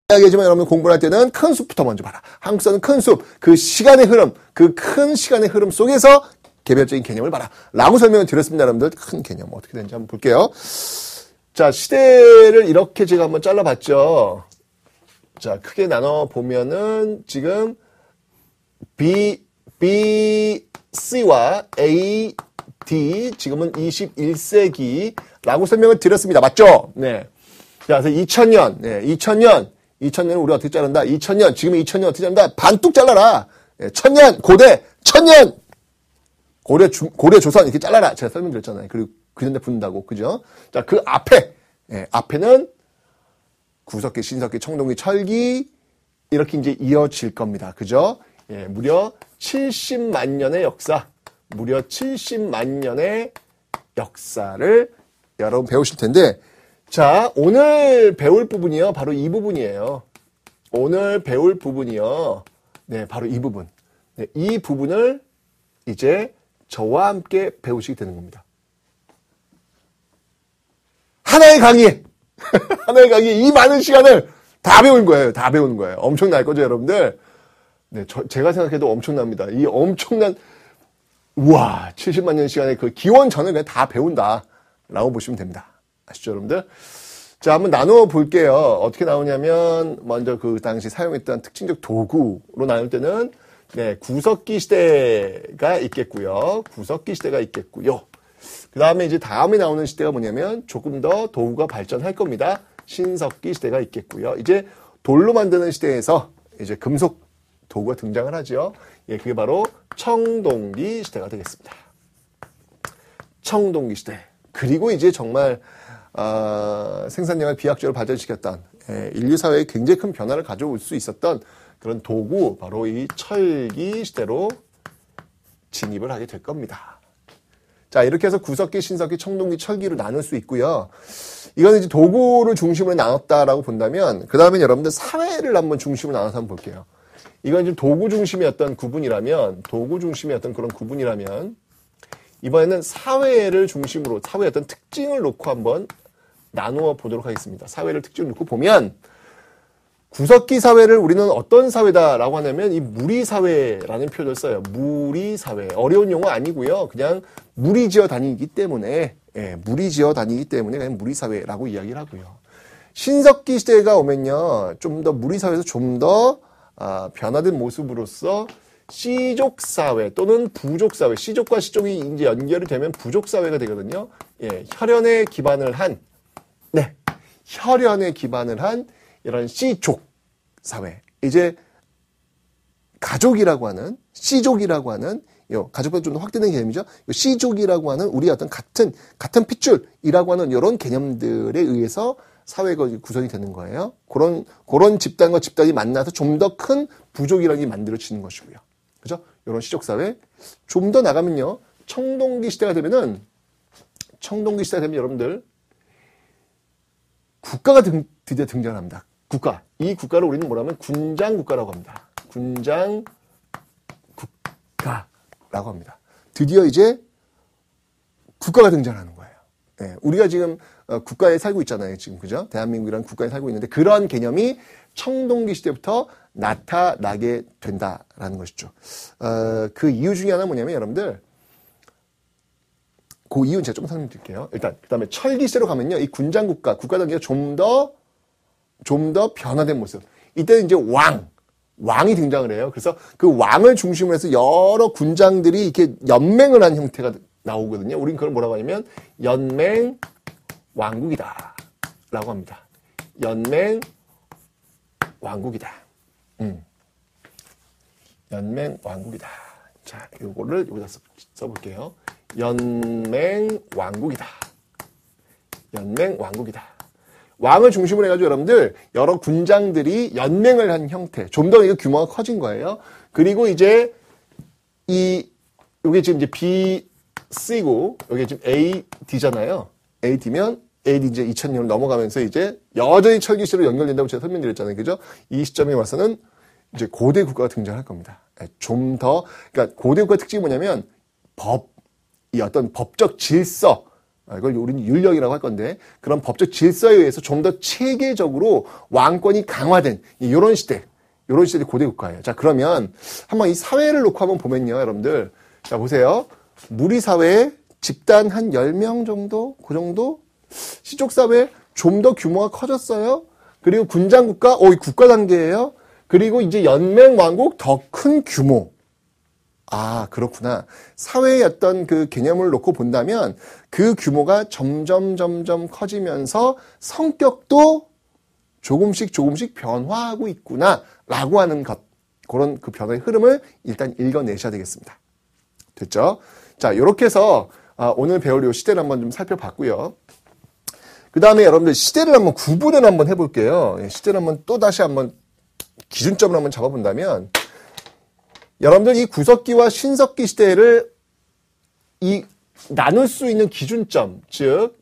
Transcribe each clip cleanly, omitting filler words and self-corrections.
이야기하지만 여러분 공부를 할 때는 큰 숲부터 먼저 봐라. 한국사는 큰 숲, 그 시간의 흐름, 그 큰 시간의 흐름 속에서 개별적인 개념을 봐라. 라고 설명을 드렸습니다. 여러분들 큰 개념 어떻게 되는지 한번 볼게요. 자, 시대를 이렇게 제가 한번 잘라봤죠. 자, 크게 나눠보면은 지금 BC와 AD, 지금은 21세기라고 설명을 드렸습니다. 맞죠? 네. 자, 그래서 2000년, 네, 2000년 우리가 어떻게 자른다? 2000년, 지금 2000년 어떻게 자른다? 반뚝 잘라라. 네, 1000년, 고대, 1000년! 고려 조선 이렇게 잘라라. 제가 설명드렸잖아요. 그리고 그런데 붙는다고. 그죠? 자, 그 앞에, 앞에는 구석기, 신석기, 청동기, 철기, 이렇게 이제 이어질 겁니다. 그죠? 무려 70만 년의 역사. 무려 70만 년의 역사를 여러분 배우실 텐데, 자, 오늘 배울 부분이요. 바로 이 부분이에요. 오늘 배울 부분이요. 네, 바로 이 부분. 네, 이 부분을 이제 저와 함께 배우시게 되는 겁니다. 하나의 강의! 하나의 강의, 이 많은 시간을 다 배운 거예요. 다 배우는 거예요. 엄청날 거죠, 여러분들? 네, 제가 생각해도 엄청납니다. 이 엄청난, 우와, 70만 년 시간에 그 기원전을 그냥 다 배운다. 라고 보시면 됩니다. 아시죠, 여러분들? 자, 한번 나누어 볼게요. 어떻게 나오냐면, 먼저 그 당시 사용했던 특징적 도구로 나눌 때는, 네, 구석기 시대가 있겠고요. 구석기 시대가 있겠고요. 그 다음에 이제 다음에 나오는 시대가 뭐냐면, 조금 더 도구가 발전할 겁니다. 신석기 시대가 있겠고요. 이제 돌로 만드는 시대에서 이제 금속 도구가 등장을 하죠. 예, 그게 바로 청동기 시대가 되겠습니다. 청동기 시대. 그리고 이제 정말 생산량을 비약적으로 발전시켰던, 인류 사회에 굉장히 큰 변화를 가져올 수 있었던 그런 도구, 바로 이 철기 시대로 진입을 하게 될 겁니다. 자, 이렇게 해서 구석기, 신석기, 청동기, 철기로 나눌 수 있고요. 이거는 이제 도구를 중심으로 나눴다라고 본다면, 그 다음에 여러분들 사회를 한번 중심으로 나눠서 한번 볼게요. 이건 지금 도구 중심이었던 구분이라면, 이번에는 사회를 중심으로, 사회의 어떤 특징을 놓고 한번 나누어 보도록 하겠습니다. 사회를 특징을 놓고 보면, 구석기 사회를 우리는 어떤 사회다라고 하냐면, 이 무리사회라는 표현을 써요. 무리사회. 어려운 용어 아니고요. 그냥 무리지어 다니기 때문에, 그냥 무리사회라고 이야기를 하고요. 신석기 시대가 오면요, 좀 더 무리사회에서 좀 더 변화된 모습으로서 씨족사회 또는 부족사회, 씨족과 씨족이 이제 연결이 되면 부족사회가 되거든요. 예, 혈연에 기반을 한 이런 씨족사회. 이제 가족이라고 하는, 씨족이라고 하는, 가족보다 좀 더 확대된 개념이죠. 씨족이라고 하는 우리 어떤 같은 핏줄이라고 하는 이런 개념들에 의해서 사회가 구성이 되는 거예요. 그런 집단과 집단이 만나서 좀 더 큰 부족이라는 게 만들어지는 것이고요. 그죠? 이런 시족사회. 좀 더 나가면요. 청동기 시대가 되면 여러분들, 국가가 드디어 등장합니다. 국가. 이 국가를 우리는 뭐라면 군장국가라고 합니다. 군장국가라고 합니다. 드디어 이제 국가가 등장하는 거예요. 네, 우리가 지금 국가에 살고 있잖아요. 지금, 그죠? 대한민국이라는 국가에 살고 있는데 그러한 개념이 청동기 시대부터 나타나게 된다라는 것이죠. 그 이유 중에 하나는 뭐냐면 여러분들, 그 이유는 제가 좀 설명드릴게요. 일단, 그 다음에 철기 시대로 가면요. 이 군장국가, 국가 단계가 좀 더 변화된 모습. 이때는 이제 왕이 등장을 해요. 그래서 그 왕을 중심으로 해서 여러 군장들이 이렇게 연맹을 한 형태가 나오거든요. 우린 그걸 뭐라고 하냐면 연맹 왕국이다 라고 합니다. 연맹 왕국이다. 연맹 왕국이다. 자, 요거를 여기다 써볼게요. 연맹 왕국이다. 연맹 왕국이다. 왕을 중심으로 해가지고 여러분들 여러 군장들이 연맹을 한 형태, 좀 더 이거 규모가 커진 거예요. 그리고 이제 요게 지금 이제 BC고 여기 지금 AD잖아요. AD면 AD 이제 2000년을 넘어가면서 이제 여전히 철기 시대로 연결된다고 제가 설명드렸잖아요. 그죠? 이 시점에 와서는 이제 고대 국가가 등장할 겁니다. 좀 더, 그러니까 고대 국가 특징이 뭐냐면 이 어떤 법적 질서, 이걸 우리는 율령이라고 할 건데 그런 법적 질서에 의해서 좀 더 체계적으로 왕권이 강화된 이런 시대, 이런 시대의 고대 국가예요. 자, 그러면 한번 이 사회를 놓고 한번 보면요, 여러분들. 자, 보세요. 무리 사회, 집단 한 10명 정도, 그 정도? 시족 사회 좀 더 규모가 커졌어요. 그리고 군장 국가, 이 국가 단계예요. 그리고 이제 연맹 왕국 더 큰 규모. 아, 그렇구나. 사회의 어떤 그 개념을 놓고 본다면 그 규모가 점점 커지면서 성격도 조금씩 변화하고 있구나라고 하는 것. 그런 그 변화의 흐름을 일단 읽어내셔야 되겠습니다. 됐죠? 자, 이렇게 해서 오늘 배울 요 시대를 한번 좀 살펴봤고요. 그 다음에 여러분들 시대를 한번 구분을 한번 해볼게요. 시대를 한번 또 다시 한번 기준점을 한번 잡아본다면 여러분들 이 구석기와 신석기 시대를 나눌 수 있는 기준점, 즉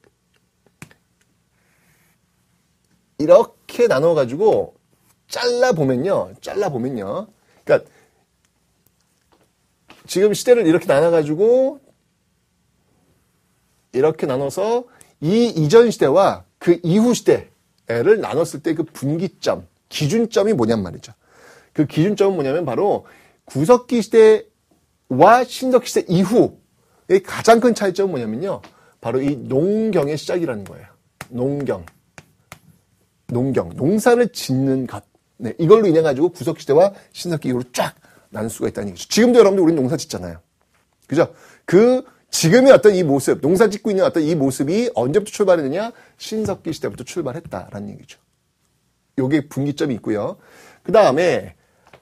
이렇게 나눠가지고 잘라보면요. 그러니까 지금 시대를 이렇게 나눠가지고 이렇게 나눠서 이 이전 시대와 그 이후 시대를 나눴을 때 그 분기점, 기준점이 뭐냔 말이죠. 그 기준점은 뭐냐면 바로 구석기 시대와 신석기 시대 이후의 가장 큰 차이점은 뭐냐면요. 바로 이 농경의 시작이라는 거예요. 농경. 농사를 짓는 것. 네, 이걸로 인해 가지고 구석기 시대와 신석기 이후로 쫙 나눌 수가 있다는 얘기죠. 지금도 여러분들 우리는 농사 짓잖아요. 그죠? 지금의 어떤 이 모습, 농사 짓고 있는 어떤 이 모습이 언제부터 출발했느냐? 신석기 시대부터 출발했다라는 얘기죠. 요게 분기점이 있고요. 그 다음에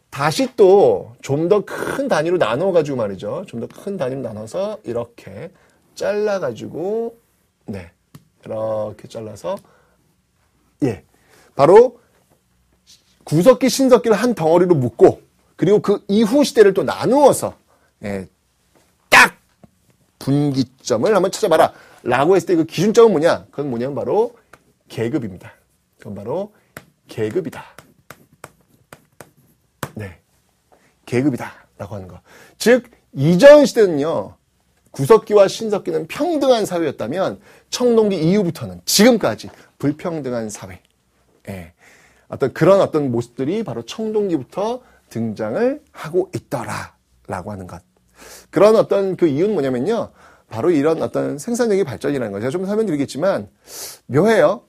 다시 또 좀 더 큰 단위로 나눠가지고 말이죠. 좀 더 큰 단위로 나눠서 이렇게 잘라가지고, 네. 이렇게 잘라서, 바로 구석기, 신석기를 한 덩어리로 묶고, 그리고 그 이후 시대를 또 나누어서, 딱! 분기점을 한번 찾아봐라. 라고 했을 때 그 기준점은 뭐냐? 그건 뭐냐면 바로 계급입니다. 그건 바로 계급이다. 네. 계급이다. 라고 하는 거. 즉, 이전 시대는요, 구석기와 신석기는 평등한 사회였다면, 청동기 이후부터는 지금까지 불평등한 사회. 그런 어떤 모습들이 바로 청동기부터 등장을 하고 있더라. 라고 하는 것. 그런 어떤 그 이유는 뭐냐면요, 바로 이런 어떤 생산력의 발전이라는 거. 제가 좀 설명드리겠지만, 묘해요.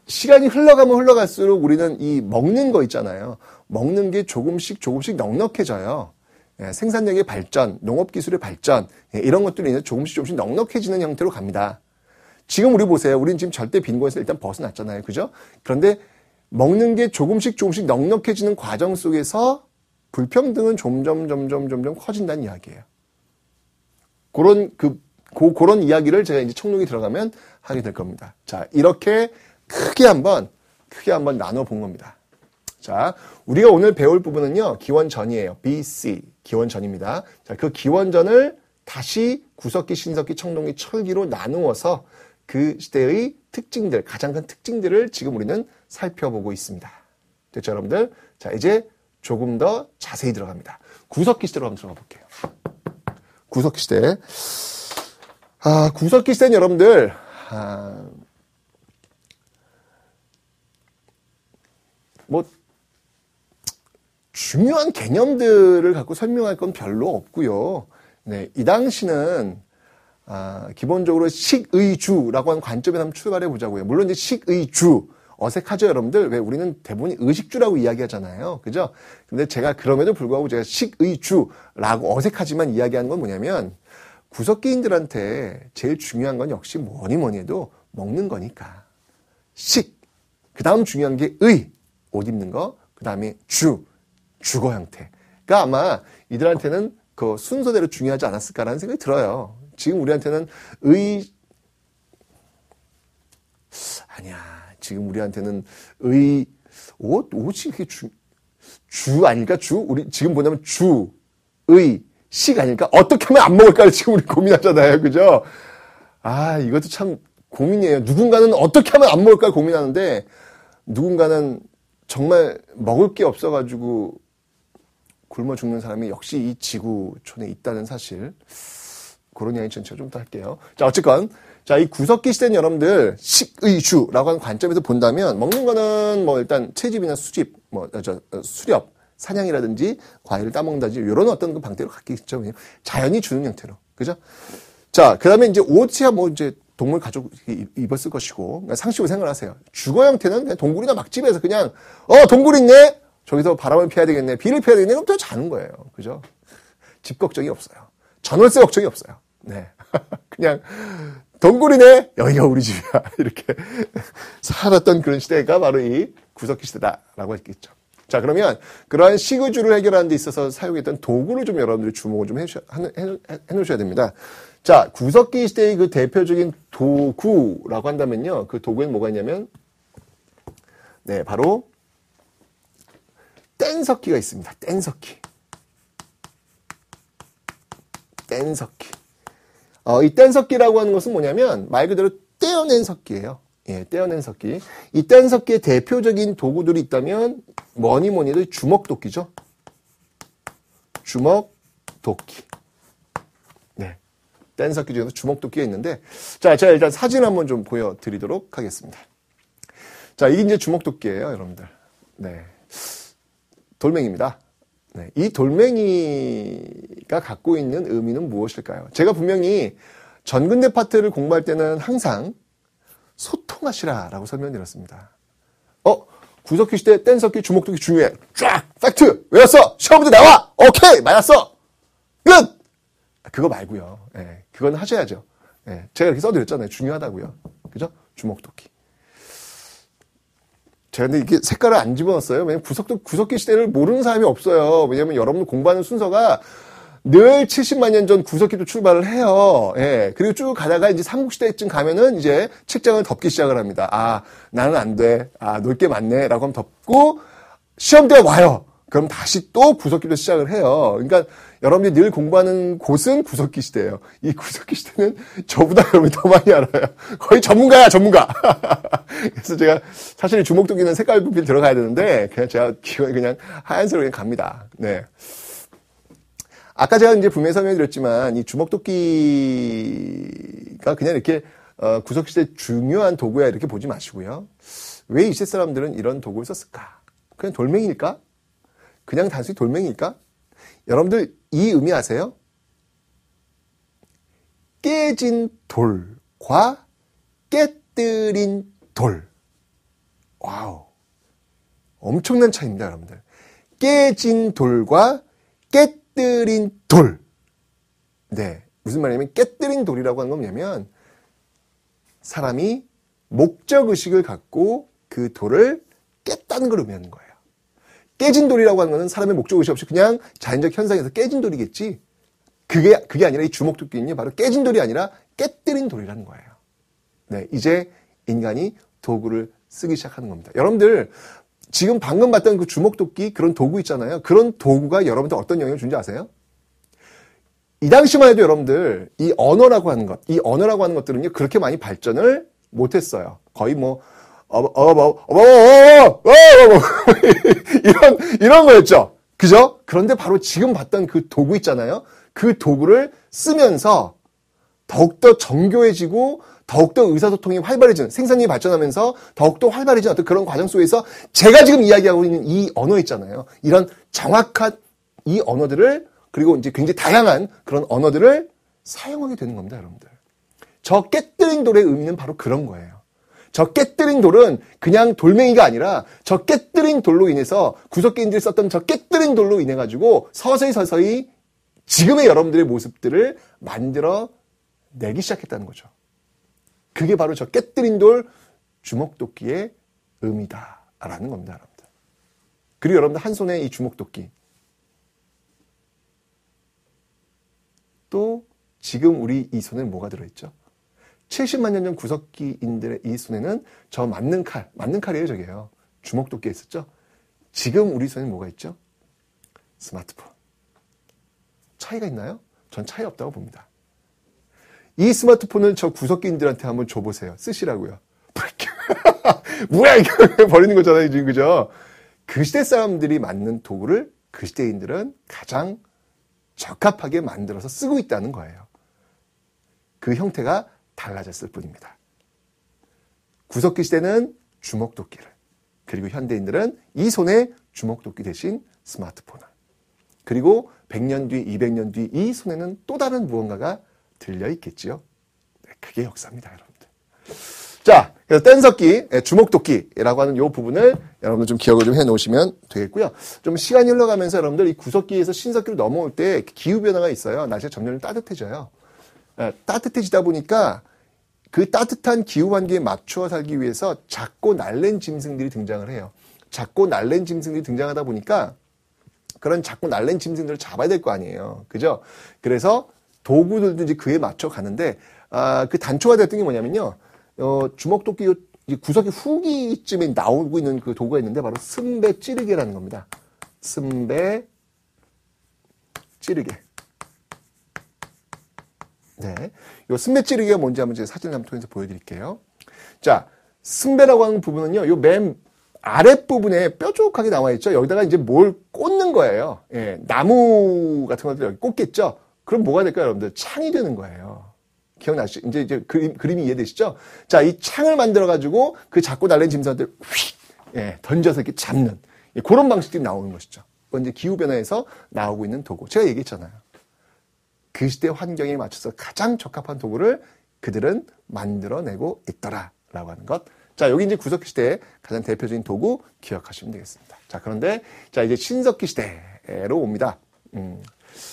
시간이 흘러가면 흘러갈수록 우리는 이 먹는 거 있잖아요. 먹는 게 조금씩 넉넉해져요. 생산력의 발전, 농업기술의 발전, 이런 것들이 이제 조금씩 넉넉해지는 형태로 갑니다. 지금 우리 보세요. 우리는 지금 절대 빈곤에서 일단 벗어났잖아요. 그죠? 그런데 먹는 게 조금씩 넉넉해지는 과정 속에서 불평등은 점점 커진다는 이야기예요. 그런 이야기를 제가 이제 청록이 들어가면 하게 될 겁니다. 자, 이렇게 크게 한번 나눠본 겁니다. 자, 우리가 오늘 배울 부분은요, 기원전이에요. BC, 기원전입니다. 자, 그 기원전을 다시 구석기, 신석기, 청동기, 철기로 나누어서 그 시대의 특징들, 가장 큰 특징들을 지금 우리는 살펴보고 있습니다. 됐죠, 여러분들? 자, 이제 조금 더 자세히 들어갑니다. 구석기 시대로 한번 들어가 볼게요. 구석기 시대. 구석기 시대는 여러분들, 중요한 개념들을 갖고 설명할 건 별로 없고요. 네, 이 당시는 기본적으로 식의주라고 하는 관점에서 한번 출발해 보자고요. 물론 이제 식의주 어색하죠, 여러분들? 왜 우리는 대부분 의식주라고 이야기하잖아요, 그죠? 근데 제가 그럼에도 불구하고 제가 식의주라고 어색하지만 이야기하는 건 뭐냐면 구석기인들한테 제일 중요한 건 역시 뭐니 해도 먹는 거니까 식. 그 다음 중요한 게 옷 입는 거. 그 다음에 주거 형태가 아마 이들한테는 그 순서대로 중요하지 않았을까라는 생각이 들어요. 지금 우리한테는 아니야. 지금 우리한테는 옷이 그게 주 아닐까? 우리 지금 뭐냐면 식 아닐까? 어떻게 하면 안 먹을까를 지금 우리 고민하잖아요. 그죠? 이것도 참 고민이에요. 누군가는 어떻게 하면 안 먹을까 고민하는데, 누군가는 정말 먹을 게 없어가지고 굶어 죽는 사람이 역시 이 지구촌에 있다는 사실. 그런 이야기 전체 좀 더 할게요. 자, 어쨌건. 자, 이 구석기 시대는 여러분들 식의주라고 하는 관점에서 본다면 먹는 거는 뭐 일단 채집이나 수집, 수렵, 사냥이라든지 과일을 따먹는다든지 이런 어떤 그 방태로 갖겠죠. 자연이 주는 형태로. 그죠? 자, 그 다음에 이제 옷이야 뭐 이제 동물 가족 입었을 것이고, 그러니까 상식으로 생각하세요. 주거 형태는 그냥 동굴이나 막집에서 그냥, 동굴 있네? 저기서 바람을 피해야 되겠네. 비를 피해야 되겠네. 그럼 또 자는 거예요. 그죠? 집 걱정이 없어요. 전월세 걱정이 없어요. 네. 그냥, 동굴이네? 여기가 우리 집이야. 이렇게 살았던 그런 시대가 바로 이 구석기 시대다라고 했겠죠. 자, 그러면 그러한 식의주를 해결하는 데 있어서 사용했던 도구를 좀 여러분들이 주목을 좀 해놓으셔야 됩니다. 자, 구석기 시대의 그 대표적인 도구라고 한다면요. 그 도구에는 뭐가 있냐면, 네, 바로 뗀석기가 있습니다. 뗀석기. 이 뗀석기라고 하는 것은 뭐냐면 말 그대로 떼어낸 석기예요. 예, 떼어낸 석기. 이 뗀석기의 대표적인 도구들이 있다면 뭐니 해도 주먹도끼죠. 주먹도끼. 네. 뗀석기 중에서 주먹도끼가 있는데, 자, 제가 일단 사진 한번 좀 보여드리도록 하겠습니다. 자, 이게 이제 주먹도끼예요, 여러분들. 네. 돌멩이입니다. 네. 이 돌멩이가 갖고 있는 의미는 무엇일까요? 제가 분명히 전근대 파트를 공부할 때는 항상 소통하시라라고 설명드렸습니다. 구석기 시대 뗀석기 주먹도끼 중요해. 쫙! 팩트! 외웠어! 시험 문제 나와! 오케이! 맞았어! 끝! 그거 말고요. 예, 그건 하셔야죠. 예, 제가 이렇게 써드렸잖아요. 중요하다고요. 그죠? 주먹도끼. 제가 근데 이게 색깔을 안 집어넣었어요. 왜냐면 구석기 시대를 모르는 사람이 없어요. 왜냐면 여러분 공부하는 순서가 늘 70만 년 전 구석기도 출발을 해요. 예. 그리고 쭉 가다가 이제 삼국시대쯤 가면은 이제 책장을 덮기 시작을 합니다. 아, 나는 안 돼. 아, 놀 게 많네. 라고 하면 덮고 시험대에 와요. 그럼 다시 또 구석기로 시작을 해요. 그러니까 여러분들이 늘 공부하는 곳은 구석기 시대예요. 이 구석기 시대는 저보다 여러분이 더 많이 알아요. 거의 전문가야, 전문가. 그래서 제가 사실 주먹도끼는 색깔 분필 들어가야 되는데 그냥 제가 기본에 그냥 하얀색으로 그냥 갑니다. 네. 아까 제가 이제 분명히 설명드렸지만 이 주먹도끼가 그냥 이렇게 구석기 시대 중요한 도구야 이렇게 보지 마시고요. 왜 이세 사람들은 이런 도구를 썼을까? 그냥 돌멩이일까? 그냥 단순히 돌멩이일까? 여러분들 이 의미 아세요? 깨진 돌과 깨뜨린 돌. 와우. 엄청난 차이입니다, 여러분들. 깨진 돌과 깨뜨린 돌. 네. 무슨 말이냐면 깨뜨린 돌이라고 하는 건 뭐냐면 사람이 목적의식을 갖고 그 돌을 깼다는 걸 의미하는 거예요. 깨진 돌이라고 하는 것은 사람의 목적의식 없이 그냥 자연적 현상에서 깨진 돌이겠지. 그게 아니라 이 주먹도끼는요, 바로 깨진 돌이 아니라 깨뜨린 돌이라는 거예요. 네, 이제 인간이 도구를 쓰기 시작하는 겁니다. 여러분들, 지금 방금 봤던 그 주먹도끼, 그런 도구 있잖아요. 그런 도구가 여러분들 어떤 영향을 준지 아세요? 이 당시만 해도 여러분들, 이 언어라고 하는 것들은요, 그렇게 많이 발전을 못했어요. 거의 이런 거였죠. 그죠? 그런데 바로 지금 봤던 그 도구 있잖아요. 그 도구를 쓰면서 더욱더 정교해지고 더욱더 의사소통이 활발해지는, 생산력이 발전하면서 더욱더 활발해지는 어떤 그런 과정 속에서 제가 지금 이야기하고 있는 이 언어 있잖아요. 이런 정확한 이 언어들을, 그리고 이제 굉장히 다양한 그런 언어들을 사용하게 되는 겁니다, 여러분들. 저 깨뜨린 돌의 의미는 바로 그런 거예요. 저 깨뜨린 돌은 그냥 돌멩이가 아니라 저 깨뜨린 돌로 인해서 구석기인들이 썼던 저 깨뜨린 돌로 인해 가지고 서서히 지금의 여러분들의 모습들을 만들어 내기 시작했다는 거죠. 그게 바로 저 깨뜨린 돌 주먹도끼의 의미다라는 겁니다, 여러분들. 그리고 여러분들 한 손에 이 주먹도끼. 또 지금 우리 이 손에 뭐가 들어있죠? 70만 년 전 구석기인들의 이 손에는 저 맞는 칼이에요, 저게요. 주먹도끼가 있었죠? 지금 우리 손에 뭐가 있죠? 스마트폰. 차이가 있나요? 전 차이 없다고 봅니다. 이 스마트폰을 저 구석기인들한테 한번 줘보세요. 쓰시라고요. 뭐야, 이거 버리는 거잖아요, 지금, 그죠? 그 시대 사람들이 만든 도구를 그 시대인들은 가장 적합하게 만들어서 쓰고 있다는 거예요. 그 형태가 달라졌을 뿐입니다. 구석기 시대는 주먹도끼를, 그리고 현대인들은 이 손에 주먹도끼 대신 스마트폰을, 그리고 100년 뒤, 200년 뒤 이 손에는 또 다른 무언가가 들려있겠지요. 네, 그게 역사입니다, 여러분들. 자, 그래서 뗀석기, 주먹도끼라고 하는 이 부분을 여러분들 좀 기억을 좀 해놓으시면 되겠고요. 좀 시간이 흘러가면서 여러분들 이 구석기에서 신석기로 넘어올 때 기후변화가 있어요. 날씨가 점점 따뜻해져요. 따뜻해지다 보니까 그 따뜻한 기후 환경에 맞추어 살기 위해서 작고 날랜 짐승들이 등장을 해요. 작고 날랜 짐승들이 등장하다 보니까 그런 작고 날랜 짐승들을 잡아야 될 거 아니에요. 그죠? 그래서 도구들도 이제 그에 맞춰 가는데, 그 단초가 됐던 게 뭐냐면요. 주먹도끼 구석기 후기쯤에 나오고 있는 그 도구가 있는데 바로 승배 찌르개라는 겁니다. 승배 찌르개. 네. 요 승배 찌르개가 뭔지 한번 제가 사진을 한번 통해서 보여드릴게요. 자, 승배라고 하는 부분은요, 요 맨 아랫부분에 뾰족하게 나와 있죠. 여기다가 이제 뭘 꽂는 거예요. 예, 나무 같은 것들 여기 꽂겠죠. 그럼 뭐가 될까요, 여러분들? 창이 되는 거예요. 기억나시죠? 이제 그림이 이해되시죠? 자, 이 창을 만들어가지고 그 작고 날랜 짐승들 휙, 던져서 이렇게 잡는, 그런 방식들이 나오는 것이죠. 그건 이제 기후변화에서 나오고 있는 도구. 제가 얘기했잖아요. 그 시대 환경에 맞춰서 가장 적합한 도구를 그들은 만들어내고 있더라라고 하는 것. 자, 여기 이제 구석기 시대의 가장 대표적인 도구 기억하시면 되겠습니다. 자, 그런데, 자, 이제 신석기 시대로 옵니다.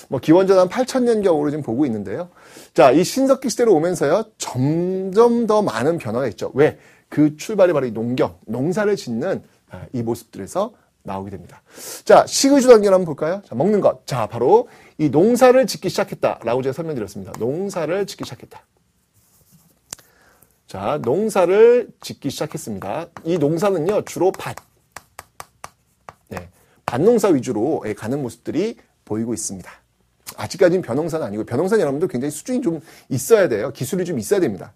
뭐, 기원전 한 8,000년경으로 지금 보고 있는데요. 자, 이 신석기 시대로 오면서요, 점점 더 많은 변화가 있죠. 왜? 그 출발이 바로 이 농사를 짓는 이 모습들에서 나오게 됩니다. 자, 식의주 단계를 한번 볼까요? 자, 먹는 것. 자, 바로 이 농사를 짓기 시작했다라고 제가 설명드렸습니다. 농사를 짓기 시작했다. 자, 농사를 짓기 시작했습니다. 이 농사는요, 주로 밭농사 위주로 가는 모습들이 보이고 있습니다. 아직까지는 벼농사는 아니고, 벼농사는 여러분들 굉장히 수준이 좀 있어야 돼요. 기술이 좀 있어야 됩니다.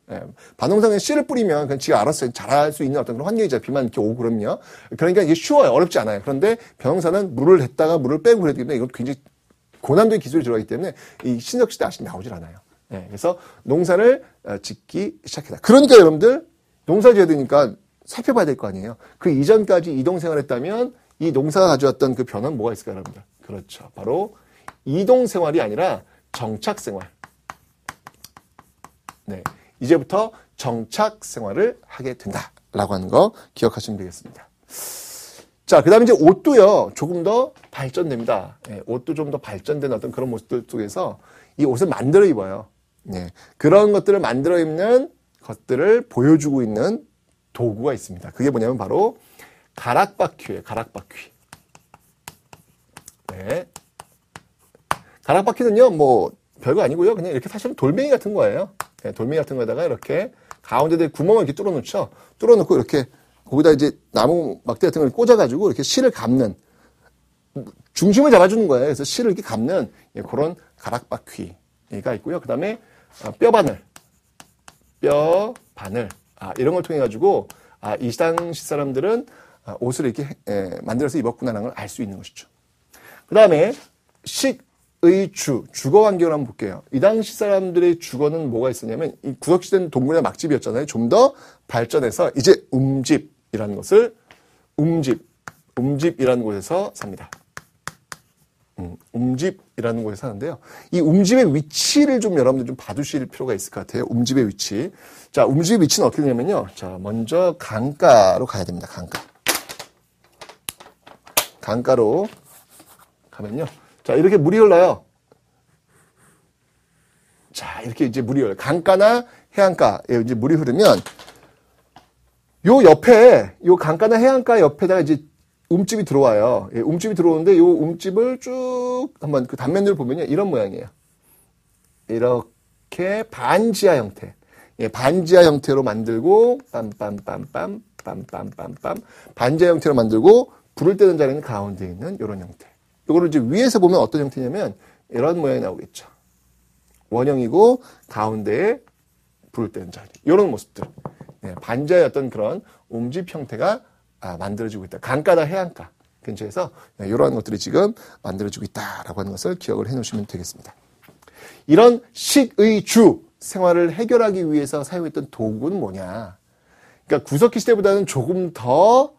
밭농사는 씨를 뿌리면 그냥 지가 알아서 잘할 수 있는 어떤 그런 환경이죠. 비만 이렇게 오고 그럼요. 그러니까 이게 쉬워요. 어렵지 않아요. 그런데 벼농사는 물을 했다가 물을 빼고 그래야 되기 때문에 이건 굉장히 고난도의 기술이 들어가기 때문에 이 신석시대 아직 나오질 않아요. 그래서 농사를 짓기 시작했다. 그러니까 여러분들 농사 지어야 되니까 살펴봐야 될 거 아니에요. 그 이전까지 이동생활을 했다면 이 농사가 가져왔던 그 변화는 뭐가 있을까요, 여러분들? 그렇죠. 바로 이동생활이 아니라 정착생활. 네, 이제부터 정착생활을 하게 된다라고 하는 거 기억하시면 되겠습니다. 자, 그 다음에 이제 옷도요, 조금 더 발전됩니다. 옷도 좀 더 발전된 어떤 그런 모습들 속에서 이 옷을 만들어 입어요. 네, 그런 것들을 만들어 입는 것들을 보여주고 있는 도구가 있습니다. 그게 뭐냐면 바로 가락바퀴예요. 가락바퀴. 네. 가락바퀴는요, 뭐 별거 아니고요. 그냥 이렇게 사실은 돌멩이 같은 거예요. 돌멩이 같은 거에다가 이렇게 가운데에 구멍을 이렇게 뚫어놓죠. 뚫어놓고 이렇게 거기다 이제 나무 막대 같은 걸 꽂아가지고 이렇게 실을 감는, 중심을 잡아주는 거예요. 그래서 실을 이렇게 감는 그런 가락바퀴가 있고요. 그 다음에 뼈바늘, 이런 걸 통해 가지고 이 당시 사람들은 옷을 이렇게 만들어서 입었구나라는 걸 알 수 있는 것이죠. 그 다음에 주거 환경을 한번 볼게요. 이 당시 사람들의 주거는 뭐가 있었냐면, 이 구석시대는 동굴이나 막집이었잖아요. 좀 더 발전해서 이제 움집이라는 것을, 움집이라는 곳에서 삽니다. 움집이라는 곳에 사는데요. 이 움집의 위치를 좀 여러분들 좀 봐두실 필요가 있을 것 같아요. 움집의 위치. 자, 움집의 위치는 어떻게 되냐면요. 자, 먼저 강가로 가야 됩니다. 강가로 가면요. 자, 이렇게 물이 흘러요. 자, 이렇게 이제 물이 흘러요. 강가나 해안가에 이제 물이 흐르면 요 옆에, 요 강가나 해안가 옆에다가 이제 움집이 들어와요. 움집이 들어오는데 요 움집을 쭉 한번 그 단면을 보면요. 이런 모양이에요. 이렇게 반지하 형태. 반지하 형태로 만들고 빰빰빰빰 반지하 형태로 만들고 불을 때는 자리는 가운데 있는 이런 형태. 이거를 이제 위에서 보면 어떤 형태냐면 이런 모양이 나오겠죠. 원형이고 가운데에 불을 때는 자리. 이런 모습들. 반지하의 어떤 그런 움집 형태가 만들어지고 있다. 강가나 해안가 근처에서 이러한 것들이 지금 만들어지고 있다라고 하는 것을 기억을 해놓으시면 되겠습니다. 이런 식의주 생활을 해결하기 위해서 사용했던 도구는 뭐냐. 그러니까 구석기 시대보다는 조금 더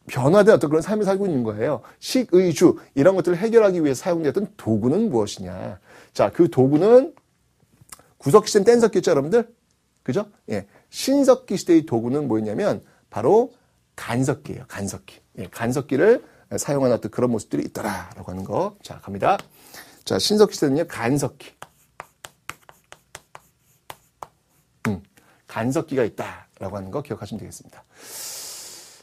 변화된 어떤 그런 삶을 살고 있는 거예요. 식의주 이런 것들을 해결하기 위해 사용되었던 도구는 무엇이냐. 자, 그 도구는 구석기 시대는 뗀석기였죠, 여러분들? 그죠? 예. 신석기 시대의 도구는 뭐였냐면 바로 간석기예요. 간석기. 예, 간석기를 사용하는 어떤 그런 모습들이 있더라라고 하는 거. 자, 갑니다. 자, 신석기 시대는요, 간석기. 간석기가 있다라고 하는 거 기억하시면 되겠습니다.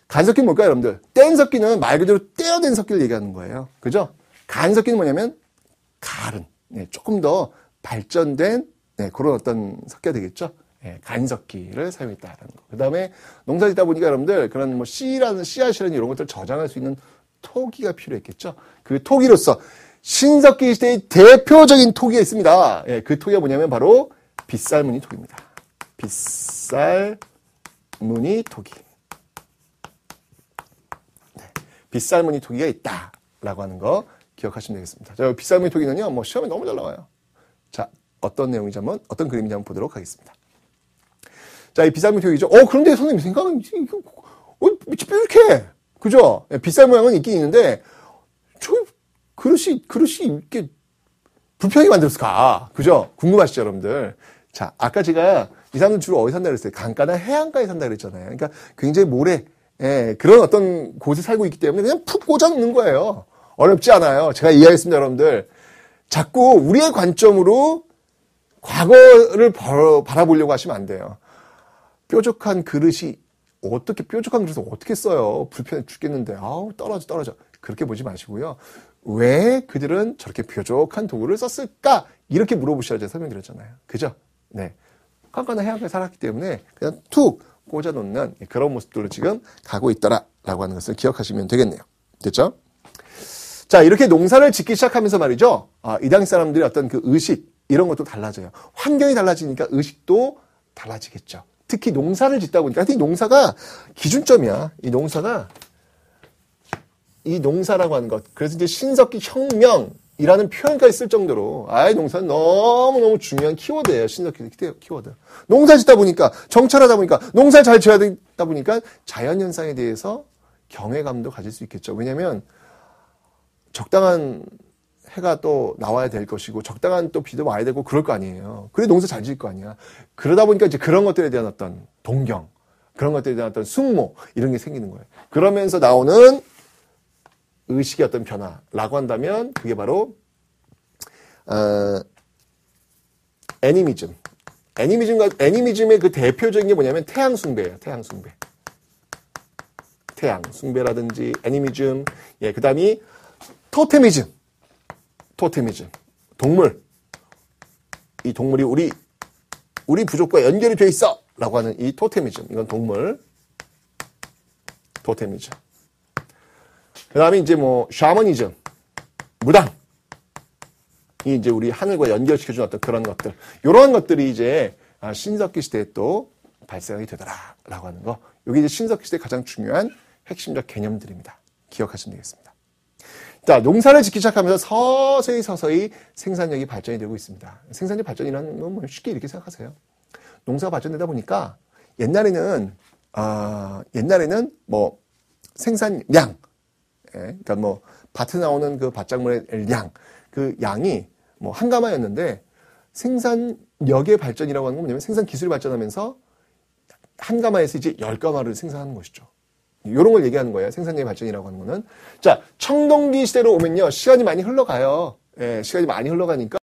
간석기는 뭘까요, 여러분들? 뗀석기는 말 그대로 떼어낸 석기를 얘기하는 거예요. 그죠? 간석기는 뭐냐면 갈은 조금 더 발전된 그런 어떤 석기가 되겠죠. 간석기를 사용했다라는 거. 그 다음에 농사 짓다 보니까 여러분들 그런 뭐 씨앗이라는 이런 것들을 저장할 수 있는 토기가 필요했겠죠. 그 토기로서 신석기 시대의 대표적인 토기가 있습니다. 그 토기가 뭐냐면 바로 빗살무늬 토기입니다. 빗살무늬 토기. 빗살무늬 토기가 있다라고 하는 거 기억하시면 되겠습니다. 자, 빗살무늬 토기는요, 뭐 시험에 너무 잘 나와요. 자, 어떤 내용인지 한번, 어떤 그림인지 한번 보도록 하겠습니다. 자, 이 빗살무늬 토기죠. 그런데 선생님 생각은 밑이 뾰족해. 그죠? 빗살 모양은 있긴 있는데, 그릇이 이렇게 불편하게 만들었을까? 그죠? 궁금하시죠, 여러분들? 자, 아까 제가 이 사람들 주로 어디 산다 그랬어요? 강가나 해안가에 산다 그랬잖아요. 그러니까 굉장히 모래, 그런 어떤 곳에 살고 있기 때문에 그냥 푹 꽂아 놓는 거예요. 어렵지 않아요. 제가 이해하겠습니다, 여러분들. 자꾸 우리의 관점으로 과거를 바라보려고 하시면 안 돼요. 뾰족한 그릇을 어떻게 써요? 불편해 죽겠는데. 떨어져. 그렇게 보지 마시고요. 왜 그들은 저렇게 뾰족한 도구를 썼을까? 이렇게 물어보셔야죠. 설명드렸잖아요. 그죠? 네. 깐깐한 해안가에 살았기 때문에 그냥 툭 꽂아놓는 그런 모습들로 지금 가고 있더라라고 하는 것을 기억하시면 되겠네요. 됐죠? 자, 이렇게 농사를 짓기 시작하면서 말이죠. 이 당시 사람들의 어떤 그 의식, 이런 것도 달라져요. 환경이 달라지니까 의식도 달라지겠죠. 특히 농사를 짓다 보니까, 하여튼 이 농사가 기준점이야. 이 농사라고 하는 것. 그래서 이제 신석기 혁명이라는 표현까지 쓸 정도로, 농사는 너무너무 중요한 키워드예요. 신석기 키워드. 농사 짓다 보니까, 정찰하다 보니까, 농사를 잘 지어야 되다 보니까 자연현상에 대해서 경외감도 가질 수 있겠죠. 왜냐면, 적당한 해가 또 나와야 될 것이고, 적당한 또 비도 와야 되고, 그럴 거 아니에요. 그래 농사 잘 지을 거 아니야. 그러다 보니까 이제 그런 것들에 대한 어떤 동경, 그런 것들에 대한 어떤 숙모, 이런 게 생기는 거예요. 그러면서 나오는 의식의 어떤 변화라고 한다면, 그게 바로, 애니미즘. 애니미즘의 그 대표적인 게 뭐냐면 태양숭배예요. 태양숭배라든지 애니미즘, 그 다음이 토테미즘. 동물. 이 동물이 우리 부족과 연결이 되어 있어! 라고 하는 이 토테미즘. 이건 동물. 토테미즘. 그 다음에 이제 샤머니즘. 무당. 이 이제 우리 하늘과 연결시켜주는 어떤 그런 것들. 이런 것들이 이제 신석기 시대에 또 발생이 되더라. 라고 하는 거. 이게 이제 신석기 시대의 가장 중요한 핵심적 개념들입니다. 기억하시면 되겠습니다. 자, 농사를 짓기 시작하면서 서서히 생산력이 발전이 되고 있습니다. 생산력 발전이라는 건 쉽게 이렇게 생각하세요. 농사가 발전되다 보니까 옛날에는 생산량, 그러니까 밭에 나오는 그 밭작물의 그 양이 한 가마였는데 생산력의 발전이라고 하는 건 뭐냐면 생산 기술이 발전하면서 한 가마에서 이제 10가마를 생산하는 것이죠. 이런 걸 얘기하는 거예요. 생산력의 발전이라고 하는 거는. 자, 청동기 시대로 오면요. 시간이 많이 흘러가요. 시간이 많이 흘러가니까